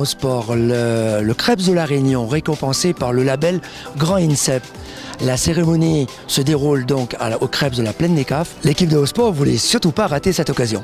au sport, le Krebs de la Réunion, récompensé par le label Grand INSEP. La cérémonie se déroule donc au Krebs de la Plaine des Cafes. L'équipe de haut sport ne voulait surtout pas rater cette occasion.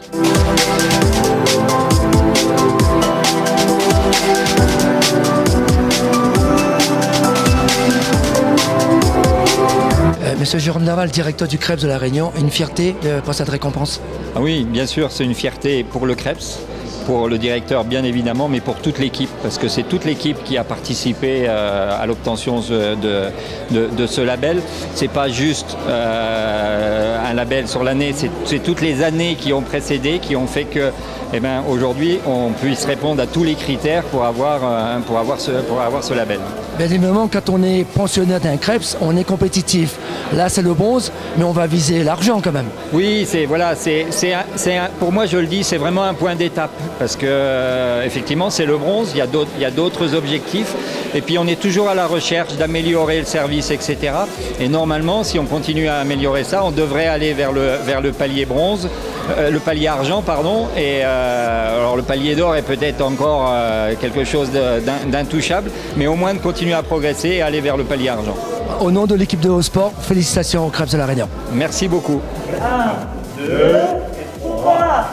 Monsieur Jérôme Naval, directeur du Krebs de la Réunion, une fierté pour cette récompense? Ah oui, bien sûr, c'est une fierté pour le Krebs, pour le directeur bien évidemment, mais pour toute l'équipe, parce que c'est toute l'équipe qui a participé à l'obtention de ce label. C'est pas juste un label sur l'année, c'est toutes les années qui ont précédé, qui ont fait que aujourd'hui on puisse répondre à tous les critères pour avoir ce label. Bien évidemment, quand on est pensionnaire d'un Krebs, on est compétitif. Là, c'est le bronze, mais on va viser l'argent quand même. Oui, pour moi, je le dis, c'est vraiment un point d'étape. Parce que, effectivement, c'est le bronze, il y a d'autres objectifs. Et puis, on est toujours à la recherche d'améliorer le service, etc. Et normalement, si on continue à améliorer ça, on devrait aller vers le palier bronze. Le palier argent, pardon, et alors le palier d'or est peut-être encore quelque chose d'intouchable, mais au moins de continuer à progresser et aller vers le palier argent. Au nom de l'équipe de haut sport, félicitations au Krebs de la Réunion. Merci beaucoup. 1, 2, 3.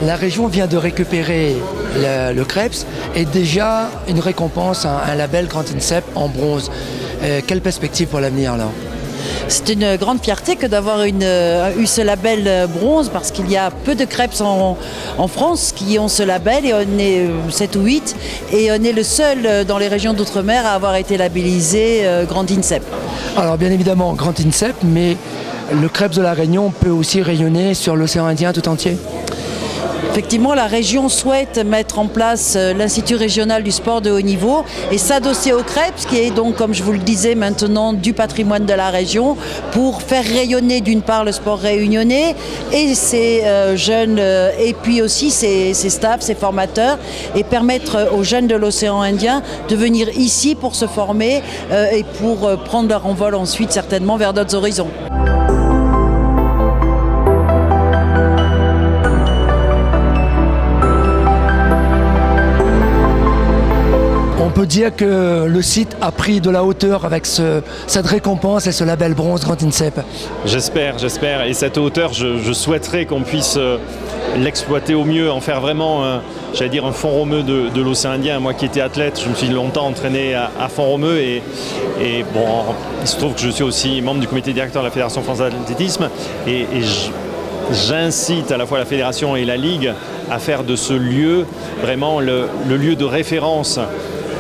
La région vient de récupérer le Krebs et déjà une récompense, un label Grand INSEP en bronze. Quelle perspective pour l'avenir là? C'est une grande fierté que d'avoir eu ce label bronze parce qu'il y a peu de Krebs en France qui ont ce label et on est 7 ou 8 et on est le seul dans les régions d'outre-mer à avoir été labellisé Grand INSEP. Alors bien évidemment Grand INSEP, mais le Krebs de la Réunion peut aussi rayonner sur l'océan Indien tout entier. Effectivement, la région souhaite mettre en place l'Institut régional du sport de haut niveau et s'adosser au Krebs, qui est donc, comme je vous le disais maintenant, du patrimoine de la région, pour faire rayonner d'une part le sport réunionnais et ses jeunes, et puis aussi ses staffs, ses formateurs, et permettre aux jeunes de l'océan Indien de venir ici pour se former et pour prendre leur envol ensuite certainement vers d'autres horizons. On peut dire que le site a pris de la hauteur avec cette récompense et ce label bronze Grand INSEP. J'espère. Et cette hauteur, je souhaiterais qu'on puisse l'exploiter au mieux, en faire vraiment, j'allais dire, un Font-Romeu de l'océan Indien. Moi qui étais athlète, je me suis longtemps entraîné à Font-Romeu et bon, il se trouve que je suis aussi membre du comité directeur de la Fédération française d'athlétisme et j'incite à la fois la fédération et la ligue à faire de ce lieu vraiment le lieu de référence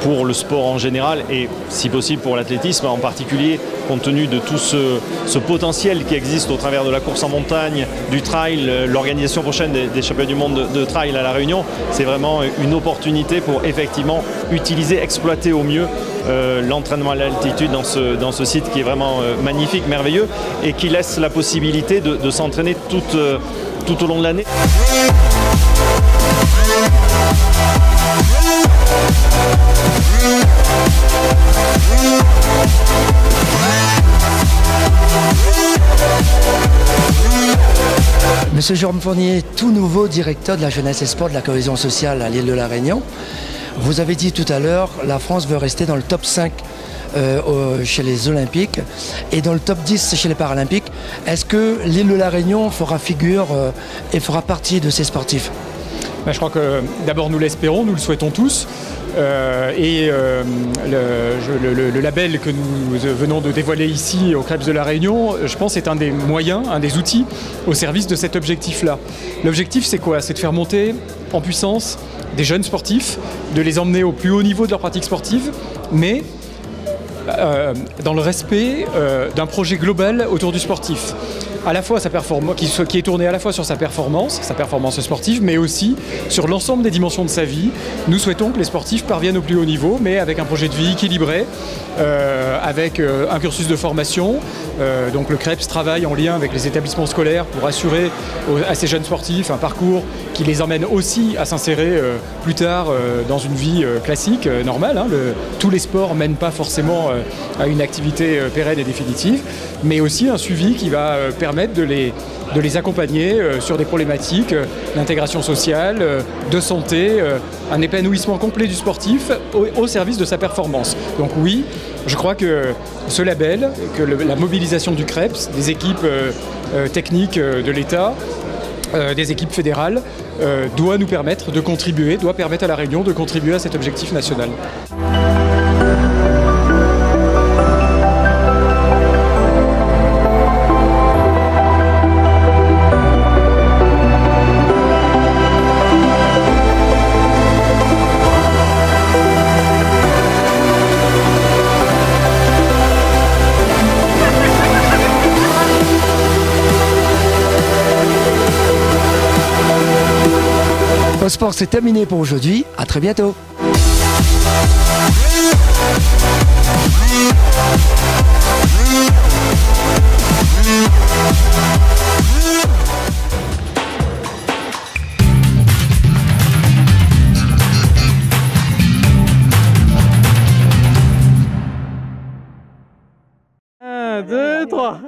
pour le sport en général et si possible pour l'athlétisme en particulier, compte tenu de tout ce potentiel qui existe au travers de la course en montagne, du trail, l'organisation prochaine des championnats du monde de trail à La Réunion. C'est vraiment une opportunité pour effectivement utiliser, exploiter au mieux l'entraînement à l'altitude dans ce site qui est vraiment magnifique, merveilleux et qui laisse la possibilité de s'entraîner tout au long de l'année. Monsieur Jérôme Fournier, tout nouveau directeur de la jeunesse et sport de la cohésion sociale à l'île de la Réunion. Vous avez dit tout à l'heure, la France veut rester dans le top 5 chez les Olympiques et dans le top 10 chez les Paralympiques. Est-ce que l'île de la Réunion fera figure et fera partie de ces sportifs? Je crois que d'abord nous l'espérons, nous le souhaitons tous. Le label que nous venons de dévoiler ici au Krebs de la Réunion, je pense est un des moyens, un des outils au service de cet objectif-là. L'objectif c'est quoi? C'est de faire monter en puissance des jeunes sportifs, de les emmener au plus haut niveau de leur pratique sportive, mais dans le respect d'un projet global autour du sportif. à la fois qui est tourné à la fois sur sa performance sportive, mais aussi sur l'ensemble des dimensions de sa vie. Nous souhaitons que les sportifs parviennent au plus haut niveau, mais avec un projet de vie équilibré, avec un cursus de formation. Donc le CREPS travaille en lien avec les établissements scolaires pour assurer à ces jeunes sportifs un parcours qui les emmène aussi à s'insérer plus tard dans une vie classique, normale. Hein. Tous les sports mènent pas forcément à une activité pérenne et définitive, mais aussi un suivi qui va permettre de les accompagner sur des problématiques d'intégration sociale, de santé, un épanouissement complet du sportif au service de sa performance. Donc oui, je crois que ce label, que la mobilisation du CREPS, des équipes techniques de l'État, des équipes fédérales, doit nous permettre de contribuer, doit permettre à La Réunion de contribuer à cet objectif national. Au sport, c'est terminé pour aujourd'hui. À très bientôt. Un, deux, trois.